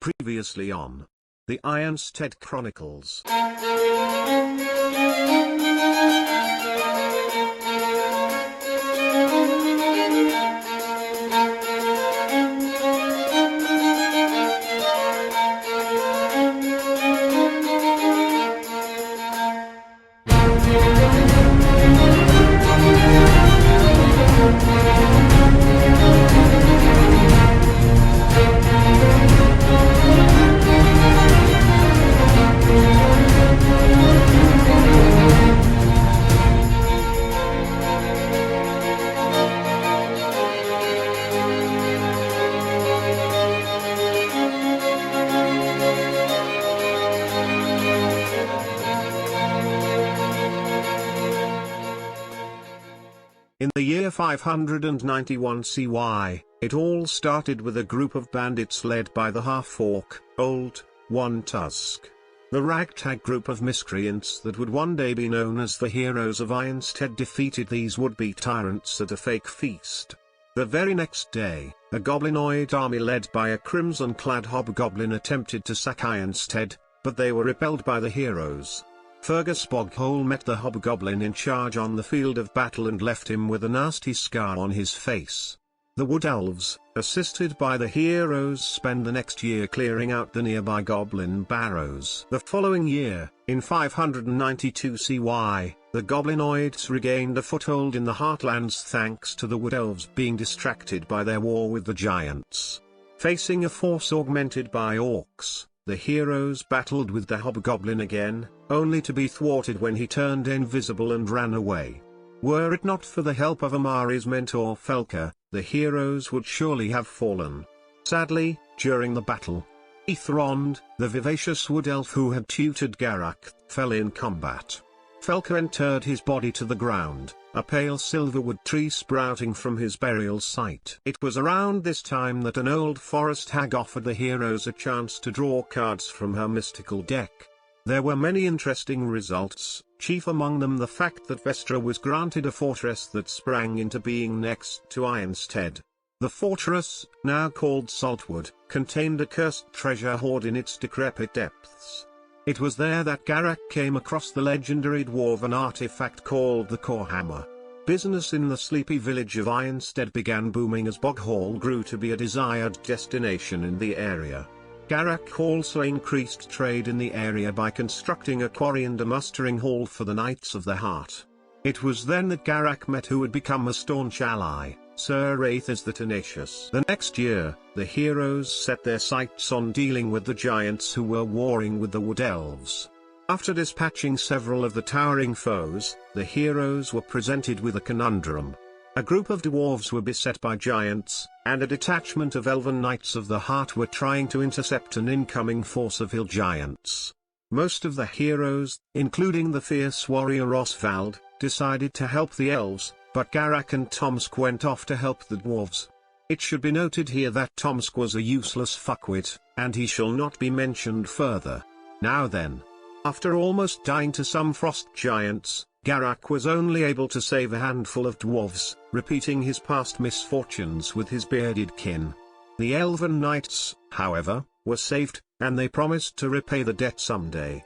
Previously on the Ironstead Chronicles. In the year 591 CY, it all started with a group of bandits led by the half-orc, Old One Tusk. The ragtag group of miscreants that would one day be known as the heroes of Ironstead defeated these would-be tyrants at a fake feast. The very next day, a goblinoid army led by a crimson-clad hobgoblin attempted to sack Ironstead, but they were repelled by the heroes. Fergus Boghole met the hobgoblin in charge on the field of battle and left him with a nasty scar on his face. The wood elves, assisted by the heroes, spend the next year clearing out the nearby goblin barrows. The following year, in 592 CY, the goblinoids regained a foothold in the heartlands thanks to the wood elves being distracted by their war with the giants. Facing a force augmented by orcs, the heroes battled with the hobgoblin again, only to be thwarted when he turned invisible and ran away. Were it not for the help of Amari's mentor Felka, the heroes would surely have fallen. Sadly, during the battle, Ethrond, the vivacious wood elf who had tutored Garak, fell in combat. Felka interred his body to the ground, a pale silverwood tree sprouting from his burial site. It was around this time that an old forest hag offered the heroes a chance to draw cards from her mystical deck. There were many interesting results, chief among them the fact that Vestra was granted a fortress that sprang into being next to Ironstead. The fortress, now called Saltwood, contained a cursed treasure hoard in its decrepit depths. It was there that Garak came across the legendary dwarven artifact called the Core Hammer. Business in the sleepy village of Ironstead began booming as Boghole grew to be a desired destination in the area. Garak also increased trade in the area by constructing a quarry and a mustering hall for the Knights of the Heart. It was then that Garak met who would become a staunch ally, Sir Raithas the Tenacious. The next year, the heroes set their sights on dealing with the giants who were warring with the wood elves. After dispatching several of the towering foes, the heroes were presented with a conundrum. A group of dwarves were beset by giants, and a detachment of elven Knights of the Heart were trying to intercept an incoming force of hill giants. Most of the heroes, including the fierce warrior Osvald, decided to help the elves, but Garak and Tomsk went off to help the dwarves. It should be noted here that Tomsk was a useless fuckwit, and he shall not be mentioned further. Now then. After almost dying to some frost giants, Garak was only able to save a handful of dwarves, repeating his past misfortunes with his bearded kin. The elven knights, however, were saved, and they promised to repay the debt someday.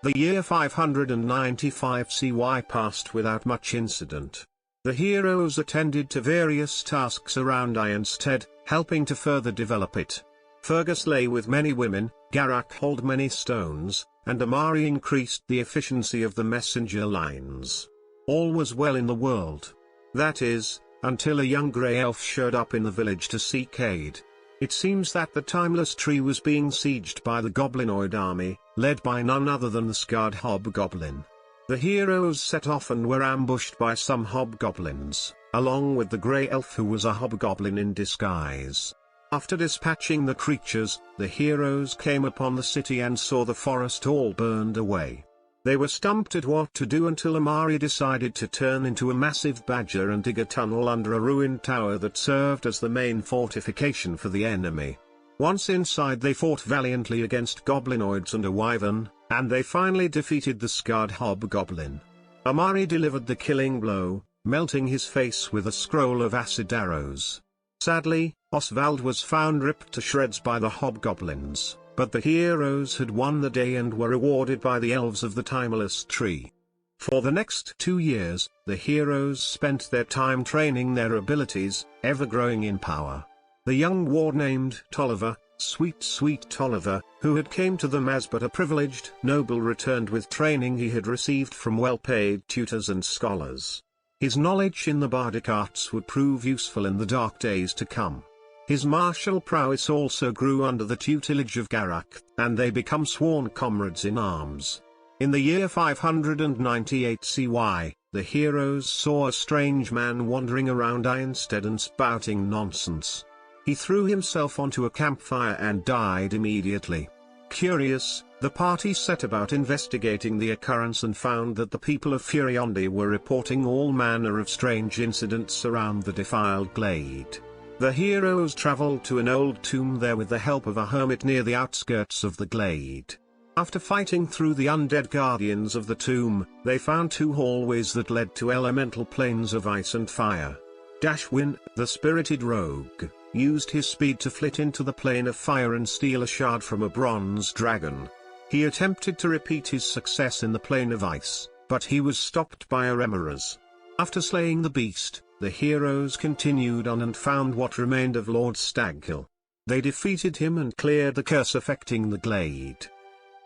The year 595 CY passed without much incident. The heroes attended to various tasks around Ironstead, helping to further develop it. Fergus lay with many women, Garak held many stones, and Amari increased the efficiency of the messenger lines. All was well in the world. That is, until a young grey elf showed up in the village to seek aid. It seems that the timeless tree was being sieged by the goblinoid army, led by none other than the scarred hobgoblin. The heroes set off and were ambushed by some hobgoblins, along with the grey elf who was a hobgoblin in disguise. After dispatching the creatures, the heroes came upon the city and saw the forest all burned away. They were stumped at what to do until Amari decided to turn into a massive badger and dig a tunnel under a ruined tower that served as the main fortification for the enemy. Once inside they fought valiantly against goblinoids and a wyvern, and they finally defeated the scarred hobgoblin. Amari delivered the killing blow, melting his face with a scroll of acid arrows. Sadly, Oswald was found ripped to shreds by the hobgoblins, but the heroes had won the day and were rewarded by the elves of the Timeless Tree. For the next 2 years, the heroes spent their time training their abilities, ever growing in power. The young ward named Tolliver, sweet Tolliver, who had came to them as but a privileged noble, returned with training he had received from well-paid tutors and scholars. His knowledge in the bardic arts would prove useful in the dark days to come. His martial prowess also grew under the tutelage of Garak, and they become sworn comrades in arms. In the year 598 CY, the heroes saw a strange man wandering around Ironstead and spouting nonsense. He threw himself onto a campfire and died immediately. Curious, the party set about investigating the occurrence and found that the people of Furiondi were reporting all manner of strange incidents around the defiled glade. The heroes traveled to an old tomb there with the help of a hermit near the outskirts of the glade. After fighting through the undead guardians of the tomb, they found 2 hallways that led to elemental planes of ice and fire. Dashwin, the spirited rogue, used his speed to flit into the plane of fire and steal a shard from a bronze dragon. He attempted to repeat his success in the plane of ice, but he was stopped by a Remoras. After slaying the beast, the heroes continued on and found what remained of Lord Staghill. They defeated him and cleared the curse affecting the glade.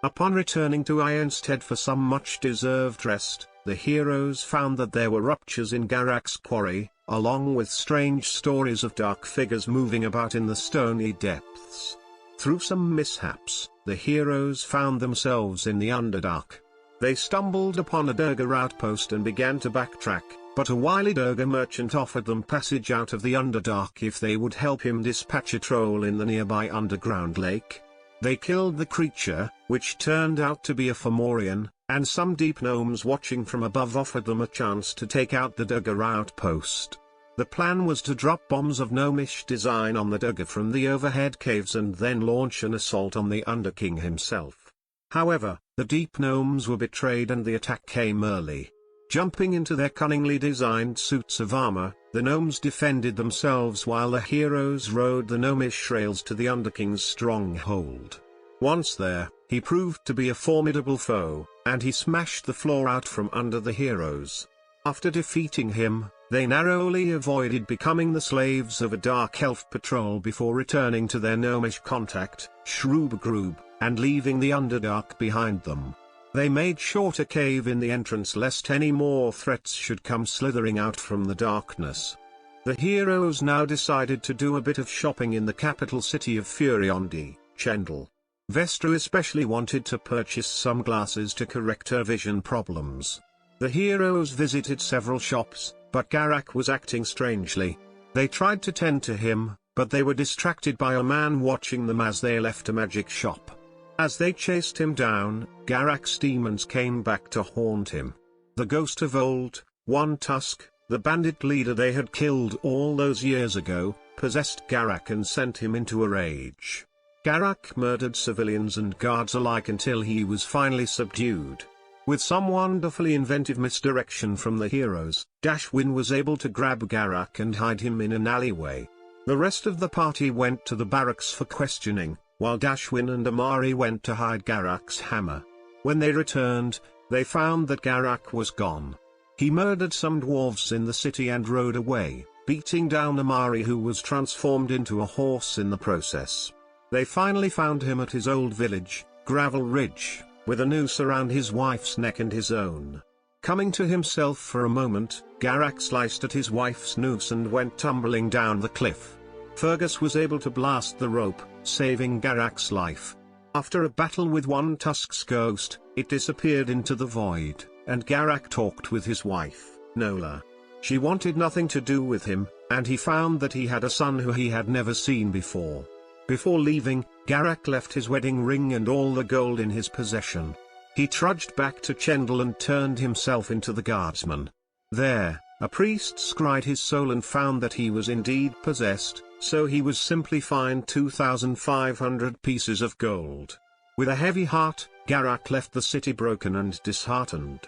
Upon returning to Ironstead for some much-deserved rest, the heroes found that there were ruptures in Garak's quarry, along with strange stories of dark figures moving about in the stony depths. Through some mishaps, the heroes found themselves in the Underdark. They stumbled upon a Durgar outpost and began to backtrack, but a wily Durgar merchant offered them passage out of the Underdark if they would help him dispatch a troll in the nearby underground lake. They killed the creature, which turned out to be a Fomorian, and some deep gnomes watching from above offered them a chance to take out the Durgar outpost. The plan was to drop bombs of gnomish design on the Durgar from the overhead caves and then launch an assault on the Underking himself. However, the deep gnomes were betrayed and the attack came early. Jumping into their cunningly designed suits of armor, the gnomes defended themselves while the heroes rode the gnomish rails to the Underking's stronghold. Once there, he proved to be a formidable foe, and he smashed the floor out from under the heroes. After defeating him, they narrowly avoided becoming the slaves of a dark elf patrol before returning to their gnomish contact, Shrubgrub, and leaving the Underdark behind them. They made short a cave in the entrance lest any more threats should come slithering out from the darkness. The heroes now decided to do a bit of shopping in the capital city of Furiondi, Chendal. Vestra especially wanted to purchase some glasses to correct her vision problems. The heroes visited several shops, but Garak was acting strangely. They tried to tend to him, but they were distracted by a man watching them as they left a magic shop. As they chased him down, Garak's demons came back to haunt him. The ghost of old, One Tusk, the bandit leader they had killed all those years ago, possessed Garak and sent him into a rage. Garak murdered civilians and guards alike until he was finally subdued. With some wonderfully inventive misdirection from the heroes, Dashwin was able to grab Garak and hide him in an alleyway. The rest of the party went to the barracks for questioning, while Dashwin and Amari went to hide Garak's hammer. When they returned, they found that Garak was gone. He murdered some dwarves in the city and rode away, beating down Amari, who was transformed into a horse in the process. They finally found him at his old village, Gravel Ridge, with a noose around his wife's neck and his own. Coming to himself for a moment, Garak sliced at his wife's noose and went tumbling down the cliff. Fergus was able to blast the rope, saving Garak's life. After a battle with One Tusk's ghost, it disappeared into the void, and Garak talked with his wife, Nola. She wanted nothing to do with him, and he found that he had a son who he had never seen before. Before leaving, Garak left his wedding ring and all the gold in his possession. He trudged back to Chendal and turned himself into the guardsman. There, a priest scryed his soul and found that he was indeed possessed, so he was simply fined 2,500 pieces of gold. With a heavy heart, Garak left the city broken and disheartened.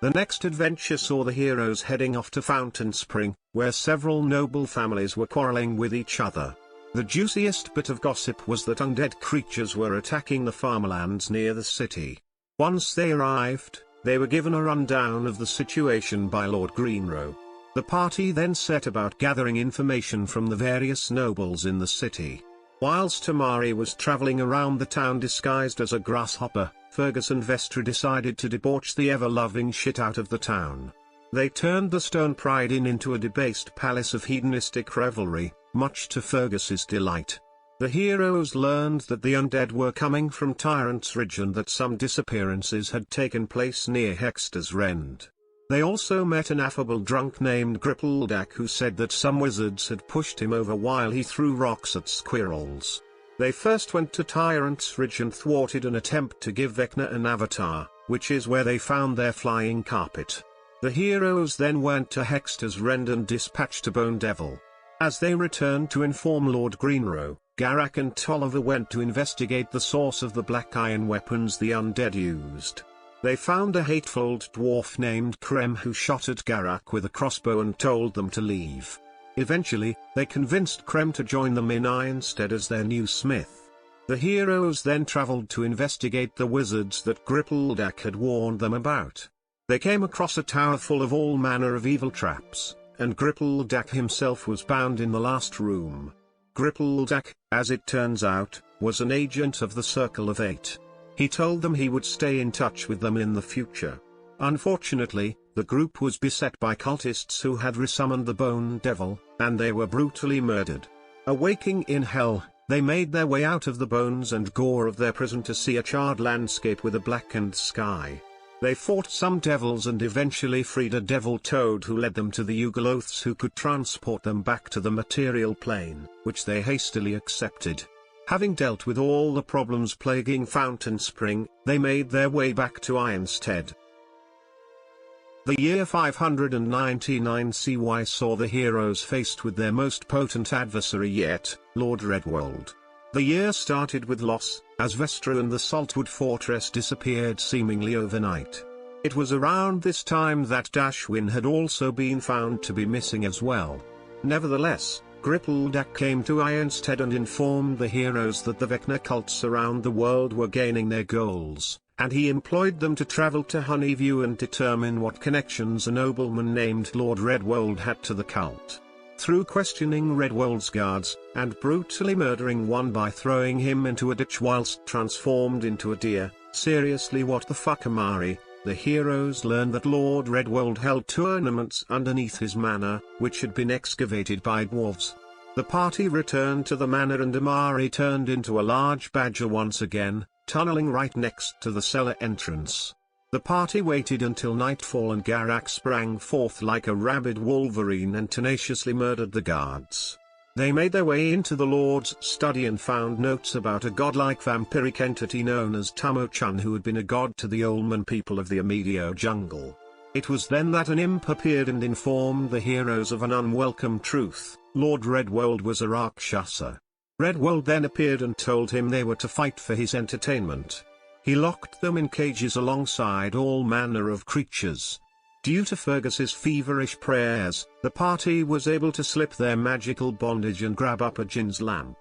The next adventure saw the heroes heading off to Fountain Spring, where several noble families were quarreling with each other. The juiciest bit of gossip was that undead creatures were attacking the farmlands near the city. Once they arrived, they were given a rundown of the situation by Lord Greenrow. The party then set about gathering information from the various nobles in the city. Whilst Tamari was travelling around the town disguised as a grasshopper, Fergus and Vestra decided to debauch the ever-loving shit out of the town. They turned the Stone Pride Inn into a debased palace of hedonistic revelry, much to Fergus's delight. The heroes learned that the undead were coming from Tyrant's Ridge and that some disappearances had taken place near Hexter's Rend. They also met an affable drunk named Grippledak who said that some wizards had pushed him over while he threw rocks at squirrels. They first went to Tyrant's Ridge and thwarted an attempt to give Vecna an avatar, which is where they found their flying carpet. The heroes then went to Hexter's Rend and dispatched a Bone Devil. As they returned to inform Lord Greenrow, Garak and Tolliver went to investigate the source of the black iron weapons the undead used. They found a hateful old dwarf named Krem who shot at Garak with a crossbow and told them to leave. Eventually, they convinced Krem to join them in Ironstead as their new smith. The heroes then travelled to investigate the wizards that Grippledak had warned them about. They came across a tower full of all manner of evil traps, and Grippledak himself was bound in the last room. Grippledak, as it turns out, was an agent of the Circle of Eight. He told them he would stay in touch with them in the future. Unfortunately, the group was beset by cultists who had resummoned the Bone Devil, and they were brutally murdered. Awaking in hell, they made their way out of the bones and gore of their prison to see a charred landscape with a blackened sky. They fought some devils and eventually freed a devil toad who led them to the Yugoloths who could transport them back to the material plane, which they hastily accepted. Having dealt with all the problems plaguing Fountain Spring, they made their way back to Ironstead. The year 599 CY saw the heroes faced with their most potent adversary yet, Lord Redwold. The year started with loss, as Vestra and the Saltwood Fortress disappeared seemingly overnight. It was around this time that Dashwin had also been found to be missing as well. Nevertheless, Grippledak came to Ironstead and informed the heroes that the Vecna cults around the world were gaining their goals, and he employed them to travel to Honeyview and determine what connections a nobleman named Lord Redwold had to the cult. Through questioning Redwold's guards, and brutally murdering one by throwing him into a ditch whilst transformed into a deer, seriously what the fuck Amari, the heroes learned that Lord Redwold held two ornaments underneath his manor, which had been excavated by dwarves. The party returned to the manor and Amari turned into a large badger once again, tunneling right next to the cellar entrance. The party waited until nightfall and Garak sprang forth like a rabid wolverine and tenaciously murdered the guards. They made their way into the Lord's study and found notes about a godlike vampiric entity known as Tamo-chan who had been a god to the Olman people of the Amedio jungle. It was then that an imp appeared and informed the heroes of an unwelcome truth: Lord Redwold was a Rakshasa. Redwold then appeared and told him they were to fight for his entertainment. He locked them in cages alongside all manner of creatures. Due to Fergus's feverish prayers, the party was able to slip their magical bondage and grab up a Jin's lamp.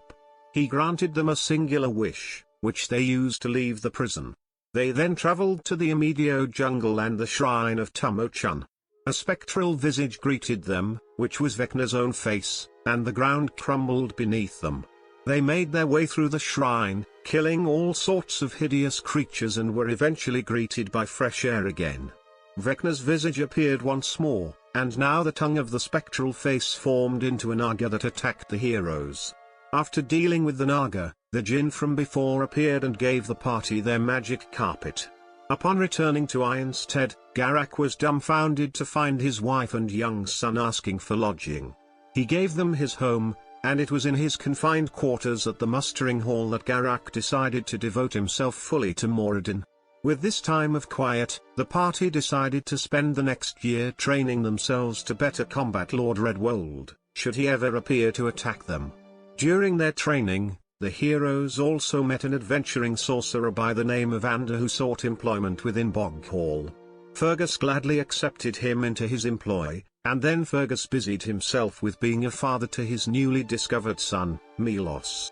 He granted them a singular wish, which they used to leave the prison. They then travelled to the Amedio jungle and the shrine of Tamo-chan. A spectral visage greeted them, which was Vecna's own face, and the ground crumbled beneath them. They made their way through the shrine, killing all sorts of hideous creatures and were eventually greeted by fresh air again. Vecna's visage appeared once more, and now the tongue of the spectral face formed into a naga that attacked the heroes. After dealing with the naga, the Jinn from before appeared and gave the party their magic carpet. Upon returning to Ironstead, Garak was dumbfounded to find his wife and young son asking for lodging. He gave them his home, and it was in his confined quarters at the mustering hall that Garak decided to devote himself fully to Moradin. With this time of quiet, the party decided to spend the next year training themselves to better combat Lord Redwold, should he ever appear to attack them. During their training, the heroes also met an adventuring sorcerer by the name of Ander who sought employment within Bog Hall. Fergus gladly accepted him into his employ, and then Fergus busied himself with being a father to his newly discovered son, Milos.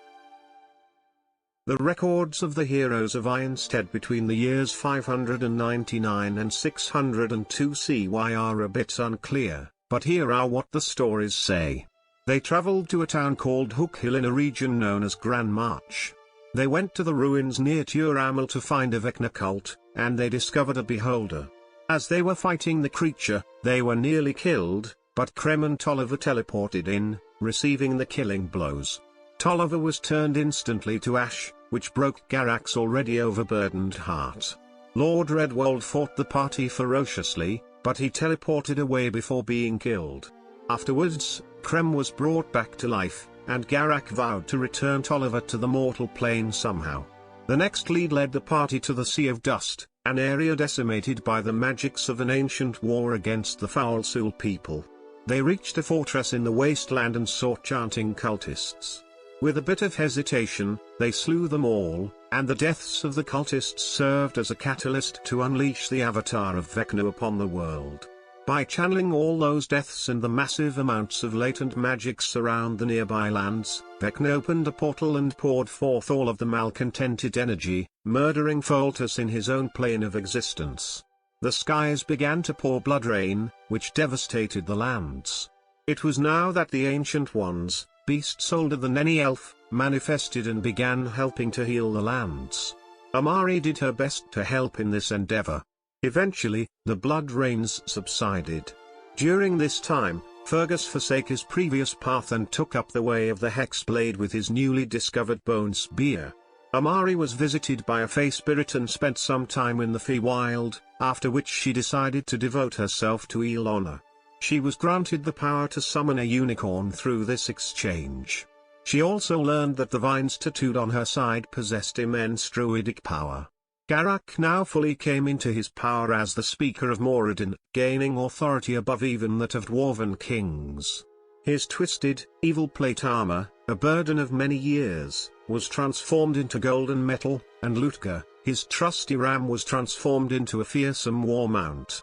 The records of the heroes of Ironstead between the years 599 and 602 CY are a bit unclear, but here are what the stories say. They travelled to a town called Hook Hill in a region known as Gran March. They went to the ruins near Turamel to find a Vecna cult, and they discovered a beholder. As they were fighting the creature, they were nearly killed, but Krem and Tolliver teleported in, receiving the killing blows. Tolliver was turned instantly to ash, which broke Garak's already overburdened heart. Lord Redwold fought the party ferociously, but he teleported away before being killed. Afterwards, Krem was brought back to life, and Garak vowed to return Tolliver to the mortal plane somehow. The next lead led the party to the Sea of Dust, an area decimated by the magics of an ancient war against the Foul Soul people. They reached a fortress in the wasteland and saw chanting cultists. With a bit of hesitation, they slew them all, and the deaths of the cultists served as a catalyst to unleash the avatar of Vecna upon the world. By channeling all those deaths and the massive amounts of latent magics around the nearby lands, Vecna opened a portal and poured forth all of the malcontented energy, murdering Foltus in his own plane of existence. The skies began to pour blood rain, which devastated the lands. It was now that the Ancient Ones, beasts older than any elf, manifested and began helping to heal the lands. Amari did her best to help in this endeavor. Eventually, the blood rains subsided. During this time, Fergus forsake his previous path and took up the way of the Hexblade with his newly discovered bone spear. Amari was visited by a Fey spirit and spent some time in the Feywild, after which she decided to devote herself to Ilona. She was granted the power to summon a unicorn through this exchange. She also learned that the vines tattooed on her side possessed immense druidic power. Garak now fully came into his power as the Speaker of Moradin, gaining authority above even that of dwarven kings. His twisted, evil plate armor, a burden of many years, was transformed into golden metal, and Lutgar, his trusty ram, was transformed into a fearsome war mount.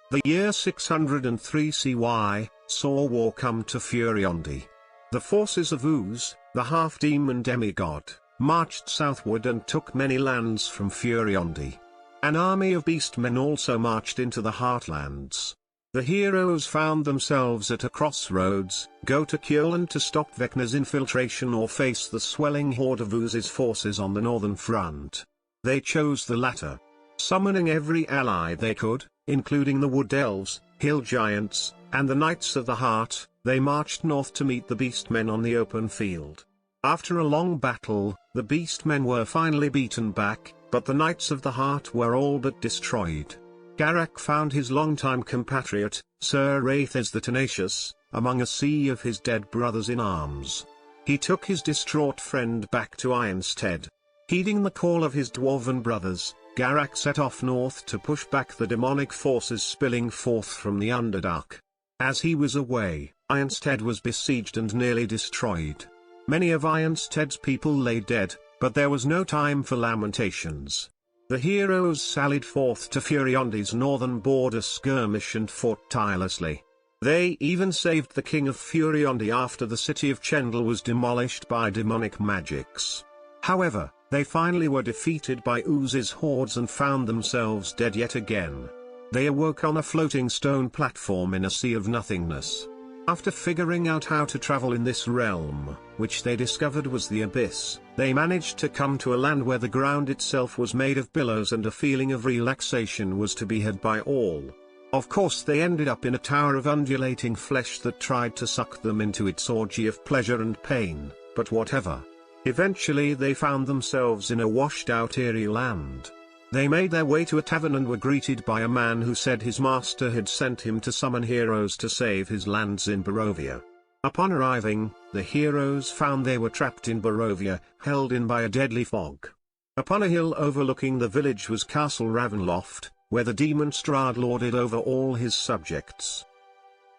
The year 603 CY, saw war come to Furiondi. The forces of Uz, the half-demon demigod, marched southward and took many lands from Furiondi. An army of beastmen also marched into the Heartlands. The heroes found themselves at a crossroads: go to Kjolland to stop Vecna's infiltration or face the swelling horde of Uz's forces on the northern front. They chose the latter. Summoning every ally they could, including the Wood Elves, Hill Giants, and the Knights of the Heart, they marched north to meet the beastmen on the open field. After a long battle, the beastmen were finally beaten back, but the Knights of the Heart were all but destroyed. Garak found his longtime compatriot, Sir Raithes the Tenacious, among a sea of his dead brothers in arms. He took his distraught friend back to Ironstead. Heeding the call of his dwarven brothers, Garak set off north to push back the demonic forces spilling forth from the Underdark. As he was away, Ironstead was besieged and nearly destroyed. Many of Ironstead's people lay dead, but there was no time for lamentations. The heroes sallied forth to Furiondi's northern border skirmish and fought tirelessly. They even saved the king of Furiondi after the city of Chendel was demolished by demonic magics. However, they finally were defeated by Uz's hordes and found themselves dead yet again. They awoke on a floating stone platform in a sea of nothingness. After figuring out how to travel in this realm, which they discovered was the Abyss, they managed to come to a land where the ground itself was made of billows and a feeling of relaxation was to be had by all. Of course they ended up in a tower of undulating flesh that tried to suck them into its orgy of pleasure and pain, but whatever. Eventually they found themselves in a washed-out eerie land. They made their way to a tavern and were greeted by a man who said his master had sent him to summon heroes to save his lands in Barovia. Upon arriving, the heroes found they were trapped in Barovia, held in by a deadly fog. Upon a hill overlooking the village was Castle Ravenloft, where the demon Strahd lorded over all his subjects.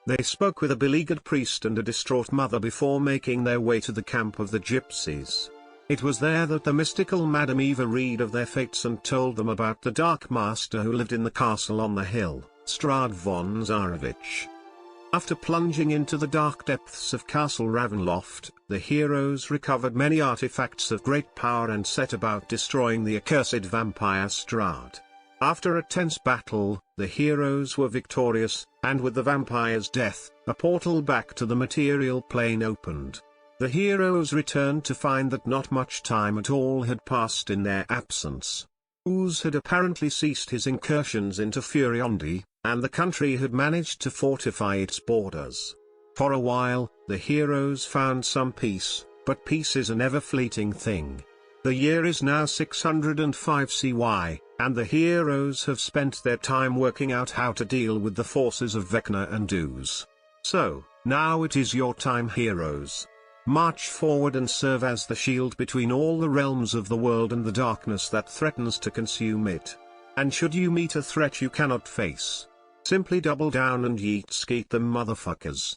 They spoke with a beleaguered priest and a distraught mother before making their way to the camp of the gypsies. It was there that the mystical Madame Eva read of their fates and told them about the Dark Master who lived in the castle on the hill, Strahd von Zarovich. After plunging into the dark depths of Castle Ravenloft, the heroes recovered many artifacts of great power and set about destroying the accursed vampire Strahd. After a tense battle, the heroes were victorious, and with the vampire's death, a portal back to the material plane opened. The heroes returned to find that not much time at all had passed in their absence. Ooze had apparently ceased his incursions into Furiondi, and the country had managed to fortify its borders. For a while, the heroes found some peace, but peace is an ever-fleeting thing. The year is now 605 CY, and the heroes have spent their time working out how to deal with the forces of Vecna and Ooze. So, now it is your time, heroes. March forward and serve as the shield between all the realms of the world and the darkness that threatens to consume it. And should you meet a threat you cannot face, simply double down and yeet skeet them motherfuckers.